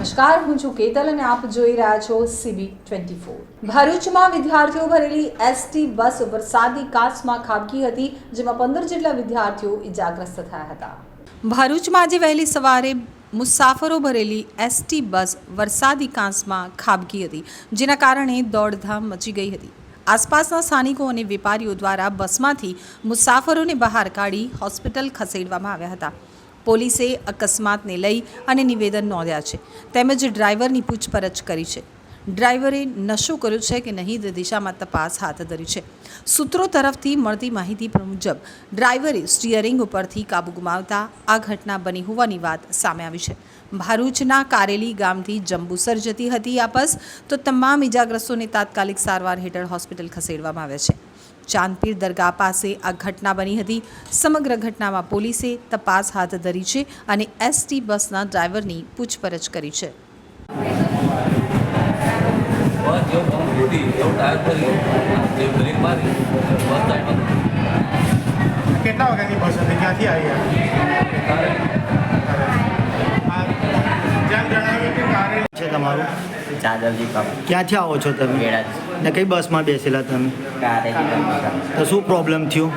નમસ્કાર, હું છું કેતલ અને આપ જોઈ રહ્યા છો CB24। ભરૂચમાં વિદ્યાર્થીઓ ભરેલી એસટી બસ વરસાદી કાચમાં ખાબકી હતી, જેમાં 15 જેટલા વિદ્યાર્થીઓ ઇજાગ્રસ્ત થયા હતા। ભરૂચમાં આજે વહેલી સવારે મુસાફરો ભરેલી એસટી બસ વરસાદી કાચમાં ખાબકી હતી, જેના કારણે દોડધામ મચી ગઈ હતી। આસપાસના સ્થાનિકો અને વેપારીઓ દ્વારા બસમાંથી મુસાફરોને બહાર કાઢી હોસ્પિટલ ખસેડવામાં આવ્યા હતા। પોલીસે અકસ્માતને લઈ અને નિવેદન નોંધ્યા છે, તેમજ ડ્રાઈવરની પૂછપરછ કરી છે। ડ્રાઈવરે નશો કર્યો છે કે નહીં તે દિશામાં તપાસ હાથ ધરી છે। સૂત્રો તરફથી મળતી માહિતી મુજબ ડ્રાઈવરે સ્ટીયરિંગ ઉપરથી કાબુ ગુમાવતા આ ઘટના બની હોવાની વાત સામે આવી છે। ભરૂચના કારેલી ગામથી જંબુસર જતી હતી આ બસ, તો તમામ ઇજાગ્રસ્તોને તાત્કાલિક સારવાર હેઠળ હોસ્પિટલ ખસેડવામાં આવ્યા છે। ચાંદપીર દરગાહ પાસે આ ઘટના બની હતી। સમગ્ર ઘટનામાં પોલીસે તપાસ હાથ ધરી છે અને એસટી બસના ડ્રાઈવરની પૂછપરછ કરી છે। કેટલા વાગ્યાની બસ હતી, ક્યાંથી આવી? જેમ જણાવ્યું કે કારેલી છે તમારું, ચાદરજી કપ ક્યાંથી આવો છો તમે વેળા ને કઈ બસમાં બેસેલા તમે? કારેજી તો શું પ્રોબ્લેમ થયો?